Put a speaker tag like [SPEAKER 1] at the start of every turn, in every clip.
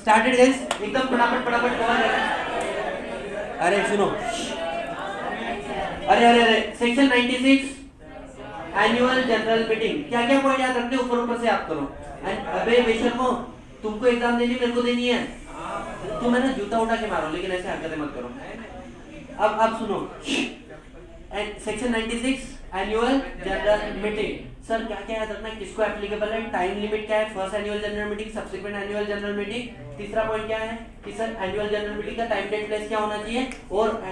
[SPEAKER 1] Started guys, एकदम फटाफट फटाफट कवर करें। अरे सुनो, अरे अरे अरे सेक्शन 96 एनुअल जनरल मीटिंग, क्या क्या पॉइंट याद रखते ऊपर ऊपर से याद करो। अबे बेशर्मो, तुमको एग्जाम देनी मेरे को देनी है, तुम है ना जूता उठा के मारो, लेकिन ऐसे हरकतें मत करो। अब सुनो, section 96 annual general meeting, sir क्या क्या याद रखना है, किसको एप्लीकेबल है, टाइम लिमिट क्या है, first annual general meeting, subsequent annual general meeting. तीसरा पॉइंट क्या है कि सर एनुअल जनरल मीटिंग का टाइम डेट प्लेस क्या होना चाहिए, और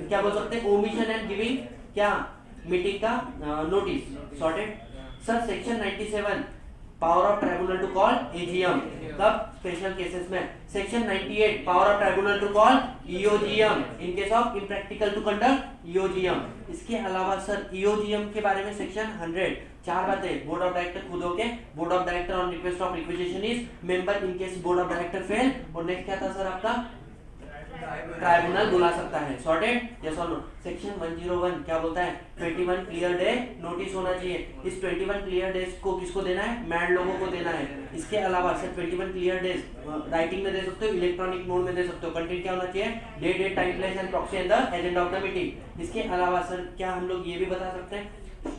[SPEAKER 1] क्या बोल सकते हैं ओमिशन एंड गिविंग क्या मीटिंग का notice. Sorted. Sir section 97 power of tribunal to call AGM, कब, स्पेशल केसेस में। Section 98 power of tribunal to call EOGM in case of impractical to conduct EOGM. इसके अलावा सर ईओजीएम के बारे में section 100 चार बातें, बोर्ड ऑफ डायरेक्टर खुद होके, board of director on request of requisition is member in case board of director fail, और नेक्स्ट क्या था सर आपका, ट्राइब्यूनल बुला सकता है। सॉर्टेड, यस और नो। सेक्शन 101 क्या बोलता है, 21 क्लियर डे नोटिस होना चाहिए। इस 21 क्लियर डेज को किसको देना है, मैड लोगों को देना है। इसके अलावा सर 21 क्लियर डेज राइटिंग में दे सकते हो, इलेक्ट्रॉनिक मोड में दे सकते हो। कंटेंट क्या होना चाहिए, date time place and proxy and the agenda of the meeting. इसके अलावा सर क्या हम लोग ये भी बता सकते हैं,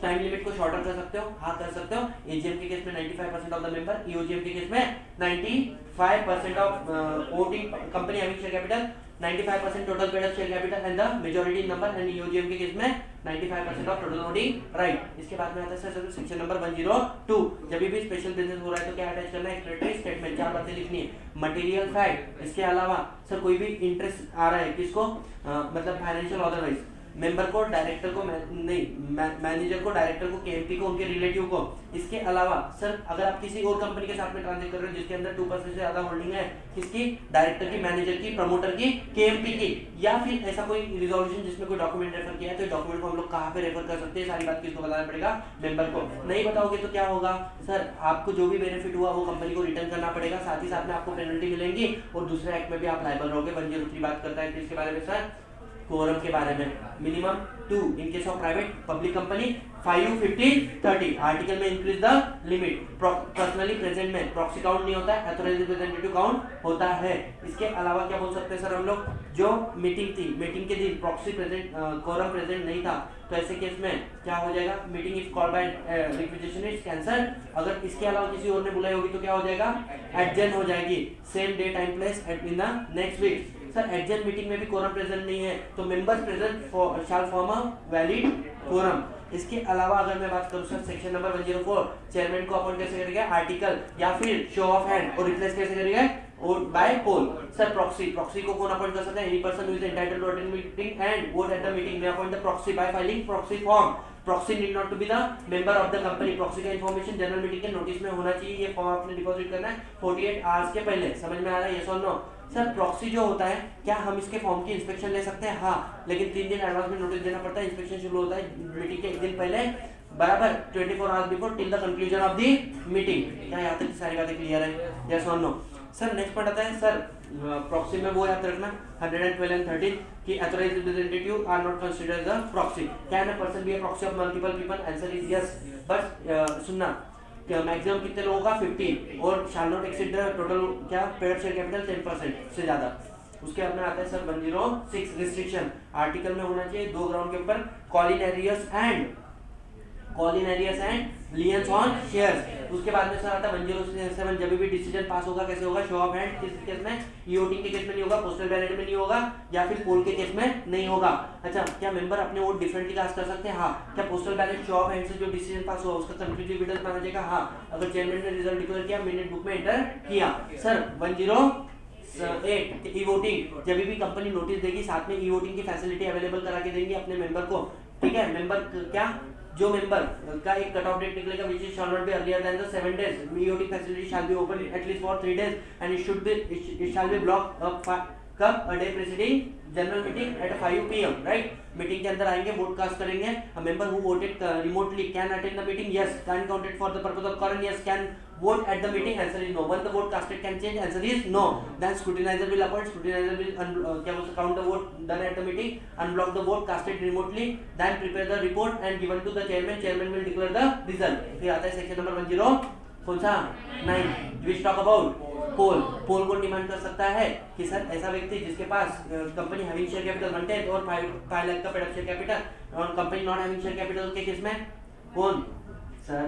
[SPEAKER 1] टाइम लिमिट को शॉर्टर कर सकते हो, हाँ कर सकते हो। एजीएम के केस में 95% ऑफ द मेंबर, ईओजीएम के केस में 95% of voting company having share capital, 95% total paid up share capital and the majority number, and EOGM के केस में 95% ऑफ टोटल वोटिंग राइट। इसके बाद में आता है सर सेक्शन नंबर 102, जब भी स्पेशल बिजनेस हो रहा है तो क्या अटैच करना है, एक्सप्लेनेटरी स्टेटमेंट, चार बातें लिखनी है, मटेरियल फैक्ट। इसके अलावा सर कोई भी इंटरेस्ट आ रहा है किसको, मतलब फाइनेंशियल अदरवाइज, मेंबर को, डायरेक्टर को, मैनेजर को, डायरेक्टर को, केएमपी को, उनके रिलेटिव को। इसके अलावा सर अगर आप किसी और कंपनी के साथ में ट्रांजेक्ट कर रहे हो जिसके अंदर 2% से ज्यादा होल्डिंग है, किसकी, डायरेक्टर की, मैनेजर की, प्रमोटर की, केएमपी की, या फिर ऐसा कोई रिजोल्यूशन जिसमें कोई डॉक्यूमेंट रेफर किया है, तो डॉक्यूमेंट को हम लोग कहाँ पे रेफर कर सकते हैं, सारी बात किसको बताना पड़ेगा, मेंबर को। नहीं बताओगे तो क्या होगा सर, आपको जो भी बेनिफिट हुआ वो कंपनी को रिटर्न करना पड़ेगा, साथ ही साथ में आपको पेनल्टी मिलेंगी, और दूसरे एक्ट में भी आप लायबल रहोगे। 103 बात करता है इसके बारे में सर, कोरम के बारे में, minimum 2 in case of private public company, 5, 15, 30 article में increase the limit. Personally present में प्रॉक्सी काउंट नहीं होता है, ऑथराइज्ड रिप्रेजेंटेटिव काउंट होता है। इसके अलावा क्या बोल सकते हैं सर हम लोग, जो मीटिंग थी, मीटिंग के दिन प्रॉक्सी प्रेजेंट, कोरम प्रेजेंट नहीं था, तो ऐसे केस में क्या हो जाएगा, meeting if called by requisition is cancel. अगर इसके अलावा किसी और ने बुलाई होगी तो क्या हो जाएगा, एडजर्न हो जाएगी, same day time place in the next week. Sir adjourn meeting में भी कोरम प्रेजेंट नहीं है तो members present shall form a valid quorum. इसके अलावा अगर मैं बात करूं सर सेक्शन नंबर 104, चेयरमैन को अपॉइंट कैसे करेगा, आर्टिकल या फिर शो ऑफ हैंड, और रिप्लेस कैसे करेगा, और बाय पोल। सर प्रॉक्सी को कौन अपॉइंट कर सकता है, any person who is entitled to attend meeting and vote at the meeting में appoint the proxy by filing proxy form. Proxy need not to be the member of the company. Proxy का information general meeting के notice में होना चाहिए, ये form आपने deposit करना है 48 आवर्स के पहले। समझ में आ रहा है, यस और नो। सर प्रॉक्सी जो होता है, क्या हम इसके फॉर्म की इंस्पेक्शन ले सकते हैं, हाँ, लेकिन 3 दिन एडवांस में नोटिस देना पड़ता है। इंस्पेक्शन शुरू होता है मीटिंग के 1 दिन पहले, बराबर 24 hours before till the conclusion of the meeting. क्या यहाँ तक सारी बातें क्लियर है, यस और नो। सर नेक्स्ट पॉइंट आता है सर प्रॉक्सी में वो याद रखना 112 एंड 13 कि authorised representative are not considered the proxy. Can a person be a proxy of multiple people, answer is yes, but सुनना मैक्सिमम कितने लोगों का, 15, और shall not exceed the total क्या पेड शेयर कैपिटल 10% से ज्यादा। उसके बाद में आता है सर 106 रिस्ट्रिक्शन, आर्टिकल में होना चाहिए 2 ग्राउंड के ऊपर, कॉलिनेरियस एंड लियंस ऑन शेयर्स। उसके बाद में सर आता है 107, जब भी डिसीजन पास होगा कैसे होगा, शो ऑफ हैंड, किस केस में, ईओटी के केस में नहीं होगा, पोस्टल बैलेट में नहीं होगा, या फिर पोल के केस में नहीं होगा। अच्छा, क्या मेंबर अपने वोट डिफरेंटली कास्ट कर सकते हैं, हाँ। क्या postal ballot show of hand से जो डिसीजन पास हुआ उसका कंक्लूसिव एविडेंस माना जाएगा, हाँ, अगर चेयरमैन ने रिजल्ट डिक्लेयर किया, मिनट बुक में एंटर किया। सर 108 ई वोटिंग, जब भी कंपनी नोटिस देगी साथ में ई वोटिंग की फैसिलिटी अवेलेबल करा के देंगे अपने मेंबर को, ठीक है। मेंबर क्या, जो मेंबर का एक कट ऑफ डेट निकलेगा which is shall not be earlier than the 7 days, EOT facility shall be open at least for 3 days and it shall be block up कब, a day preceding general meeting at 5 PM, right. Meeting के अंदर आएंगे, vote cast करेंगे। A member who voted remotely can attend the meeting, yes. Can counted for the purpose of quorum, yes। Can vote at the meeting, answer is no। When the vote casted can change, answer is no। Then scrutinizer will appoint, scrutinizer will क्या बोलते count the vote done at the meeting, unblock the vote casted remotely, then prepare the report and given to the chairman, chairman will declare the result। फिर आता है section number 10 कौन सा 9 which talk about पोल पोल को demand कर सकता है कि सर ऐसा व्यक्ति जिसके पास कंपनी हैविंग शेयर कैपिटल 1/10 और 5 लाख का पेड शेयर कैपिटल और company not having share capital के केस में कौन sir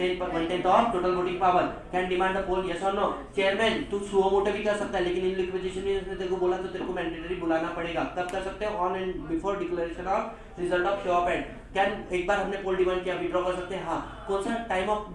[SPEAKER 1] 1/10 of total voting power can demand a poll yes और नो। चेयरमैन तू सुओ मोटो भी कर सकता है लेकिन इन लिक्विडेशन में उसने तेरे को बोला तो तेरे को मैंडेटरी बुलाना पड़ेगा। कब कर सकते हो on and before declaration of result of show off and. Can एक बार हमने पोल डिमांड किया विड्रॉ कर सकते हैं हाँ। कौन सा टाइम ऑफ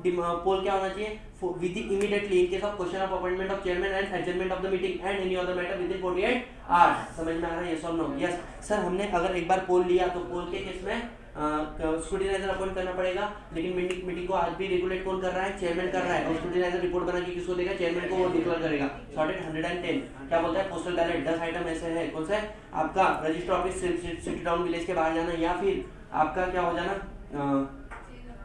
[SPEAKER 1] पोल क्या होना चाहिए with immediately in case of question of appointment of chairman and adjournment of the meeting and any other matter with in 48 hours. समझ में आ रहा है यस और नो। यस सर हमने अगर एक बार पोल लिया तो पोल के केस में स्क्रूटिनाइजर अपॉइंट करना पड़ेगा लेकिन मीटिंग को आज भी रेगुलेट कौन कर रहा है चेयरमैन कर रहा है और स्क्रूटिनाइजर रिपोर्ट बना के किसको देगा चेयरमैन को वो डिक्लेयर करेगा। सॉर्टेड 110 क्या बोलता है पोस्टल बैलेट 10 आइटम ऐसे है कौन सा है आपका register office city town village के बाहर जाना या फिर आपका क्या हो जाना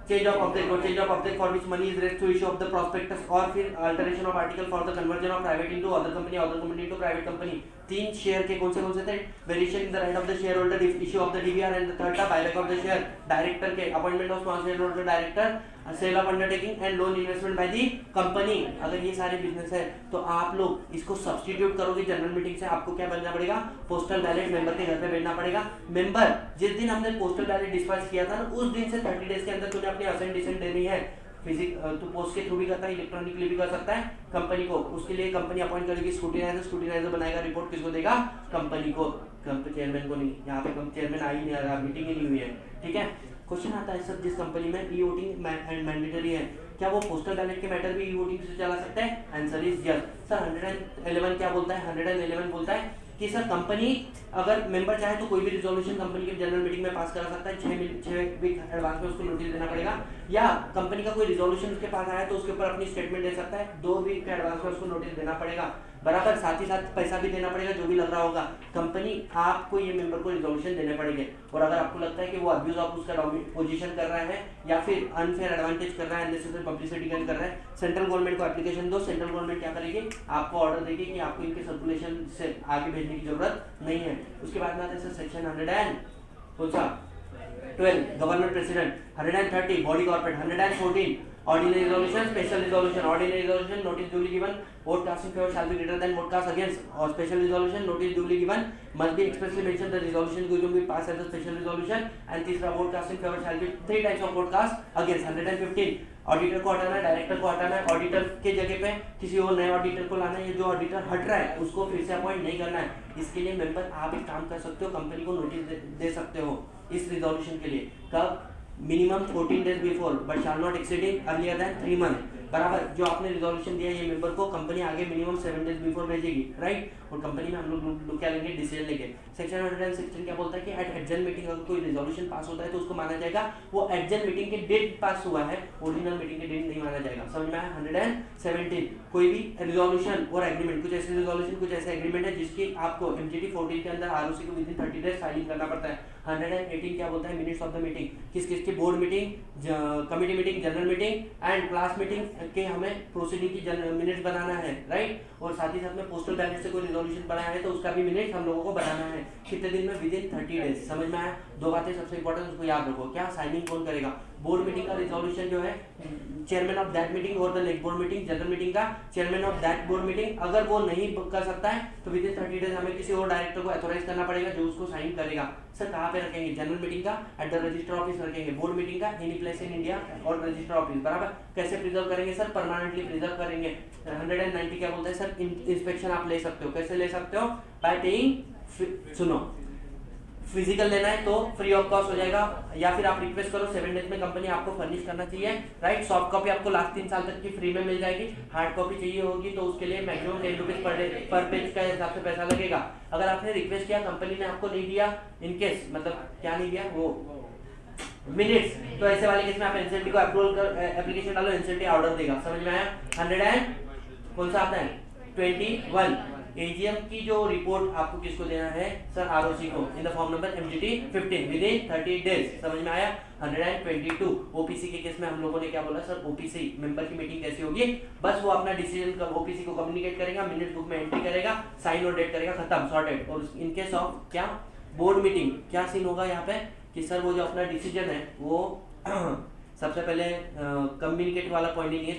[SPEAKER 1] change of object for which money is raised to issue of the prospectus और फिर alteration of article for the conversion of private into other company into private company. 3 share के कौन से थे variation in the right of the share holder issue of the DBR and the third था buyback of the share director के appointment of small share holder director sale of undertaking and loan investment by the company. अगर ये सारे business है तो आप लोग इसको सब्स्टिट्यूट करोगे जनरल मीटिंग से आपको क्या बनना पड़ेगा पोस्टल बैलेट मेंबर के घर पे भेजना पड़ेगा। मेंबर जिस दिन हमने पोस्टल बैलेट डिस्पैच किया था ना उस दिन से 30 डेज के अंदर तूने अपनी असेंट डिसेंट देनी है। तू पोस्ट के थ्रू भी करता है इलेक्ट्रॉनिकली भी कर सकता है कंपनी को उसके लिए कंपनी अपॉइंट करेगी स्क्रूटिनाइजर बनाएगा रिपोर्ट किसको देगा कंपनी को चेयरमैन को नहीं। यहाँ पे चेयरमैन आ ही नहीं रहा मीटिंग ही नहीं हुई है ठीक है। क्वेश्चन आता है सर जिस कंपनी में ई वोटिंग मैंडेटरी है क्या वो पोस्टल बैलेट के मैटर भी ई वोटिंग से चला सकता है आंसर इज यस। सर 111 क्या बोलता है 111 बोलता है कि सर कंपनी अगर मेंबर चाहे तो कोई भी रिजोल्यूशन कंपनी के जनरल मीटिंग में पास करा सकता है 6 वीक एडवांस में उसको नोटिस देना पड़ेगा या कंपनी का कोई रिजोल्यूशन उसके पास आया तो उसके ऊपर अपनी स्टेटमेंट दे सकता है 2 वीक के एडवांस में उसको नोटिस देना पड़ेगा बराबर। साथ ही साथ पैसा भी देना पड़ेगा जो भी लग रहा होगा कंपनी आपको ये मेंबर को रिजोल्यूशन देने पड़ेंगे। और अगर आपको लगता है कि वो अब्यूज ऑफ उसका पोजीशन कर रहा है या फिर अनफेयर एडवांटेज कर रहा है अननेसेसरी पब्लिसिटी कर रहा है सेंट्रल गवर्नमेंट को एप्लीकेशन दो। सेंट्रल गवर्नमेंट क्या करेगी आपको ऑर्डर देगी कि आपको इनके सर्कुलेशन से आगे भेजने की जरूरत नहीं है। उसके बाद में आता है section 112 governor president 130 body corporate 114 ordinary resolution special resolution ordinary resolution notice duly given vote cast in favor shall be greater than vote cast against or special resolution notice duly given must be expressly mentioned the resolution is going to be passed as a special resolution and तीसरा vote cast in favor shall be 3 times of vote cast against 115 auditor को हटाना है director को हटाना है auditor के जगह पे किसी और नए ऑडिटर को लाना है। जो ऑडिटर हट रहा है उसको फिर से अपॉइंट नहीं करना है। इसके लिए मेंबर आप एक काम कर सकते हो कंपनी को नोटिस दे सकते हो इस रिजोल्यूशन के लिए कब minimum 14 days before but shall not exceeding earlier than 3 month बराबर। जो आपने रिजोल्यूशन दिया ये मेंबर को कंपनी आगे मिनिमम 7 डेज बिफोर भेजेगी राइट। और कंपनी में हम लोग क्या लेंगे डिसीजन लेंगे। सेक्शन 116 क्या बोलता है कि एट एडजर्न मीटिंग अगर कोई रिजोल्यूशन पास होता है तो उसको माना जाएगा वो एडजर्न मीटिंग के डेट पास हुआ है ओरिजिनल मीटिंग के डेट नहीं माना जाएगा। समझ में आया। 117 कोई भी रिजोल्यूशन और एग्रीमेंट कुछ ऐसे रिजोल्यूशन कुछ ऐसे एग्रीमेंट है जिसकी आपको एमजीटी 14 के अंदर आरओसी को विदिन 30 डेज फाइलिंग करना पड़ता है। 118 क्या बोलता है मिनट्स ऑफ द मीटिंग किस किस की board meeting committee meeting general meeting and class meeting के हमें प्रोसीडिंग की मिनट्स बनाना है राइट। और साथ ही साथ में पोस्टल बैलेट से कोई रिजोल्यूशन बनाया है तो उसका भी मिनट हम लोगों को बनाना है कितने दिन में विदिन 30 डेज। समझ में आया। 2 बातें सबसे इंपॉर्टेंट उसको याद रखो क्या साइनिंग कौन करेगा बोर्ड मीटिंग का रिजोल्यूशन जो है चेयरमैन ऑफ दैट मीटिंग और the next board meeting general meeting का chairman of that board meeting अगर वो नहीं कर सकता है तो विदिन 30 डेज हमें किसी और डायरेक्टर को ऑथराइज करना पड़ेगा जो उसको साइन करेगा। सर कहाँ पे रखेंगे जनरल मीटिंग का एट द रजिस्टर ऑफिस रखेंगे बोर्ड मीटिंग का एनी प्लेस इन इंडिया और रजिस्टर ऑफिस बराबर। कैसे प्रिजर्व करेंगे सर परमानेंटली प्रिजर्व करेंगे। 190 क्या बोलता है सर इंस्पेक्शन आप ले सकते हो कैसे ले सकते हो बाय पेइंग सुनो फिजिकल लेना है तो फ्री ऑफ कॉस्ट हो जाएगा या फिर आप रिक्वेस्ट करो 7 डेज में कंपनी आपको फर्निश करना चाहिए राइट। सॉफ्ट कॉपी आपको लास्ट 3 साल तक की फ्री में मिल जाएगी। हार्ड कॉपी चाहिए होगी तो उसके लिए मैक्सिमम 10 रुपीज पर पेज का हिसाब से पैसा लगेगा। अगर आपने रिक्वेस्ट किया कंपनी ने आपको नहीं दिया इनकेस मतलब क्या नहीं दिया वो मिनट्स तो ऐसे वाले केस में आप एनसीएलटी को अप्रूवल कर एप्लीकेशन डालो एनसीएलटी ऑर्डर देगा। समझ में आया। 100 कौन सा आता है 21 एजीएम की जो रिपोर्ट आपको किसको देना है सर आरओसी को in the form number MGT 15 within 30 days. समझ में आया। 122 ओपीसी के केस में हम लोगों ने क्या बोला सर ओपीसी मेंबर की मीटिंग कैसी होगी बस वो अपना डिसीजन ओपीसी को कम्युनिकेट करेगा मिनट बुक में एंट्री करेगा साइन और डेट करेगा खत्म सॉर्टेड। और इन केस ऑफ क्या बोर्ड मीटिंग क्या सीन होगा यहाँ पे कि सर वो जो अपना डिसीजन है वो सबसे पहले कम्युनिकेट वाला पॉइंट ही नहीं है,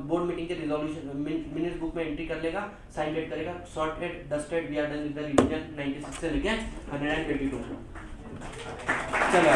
[SPEAKER 1] बोर्ड मीटिंग के रिजोल्यूशन मिनट्स बुक में एंट्री कर लेगा, साइन डेट करेगा, sorted dusted we are done with the revision 96 से लेके 122। चलो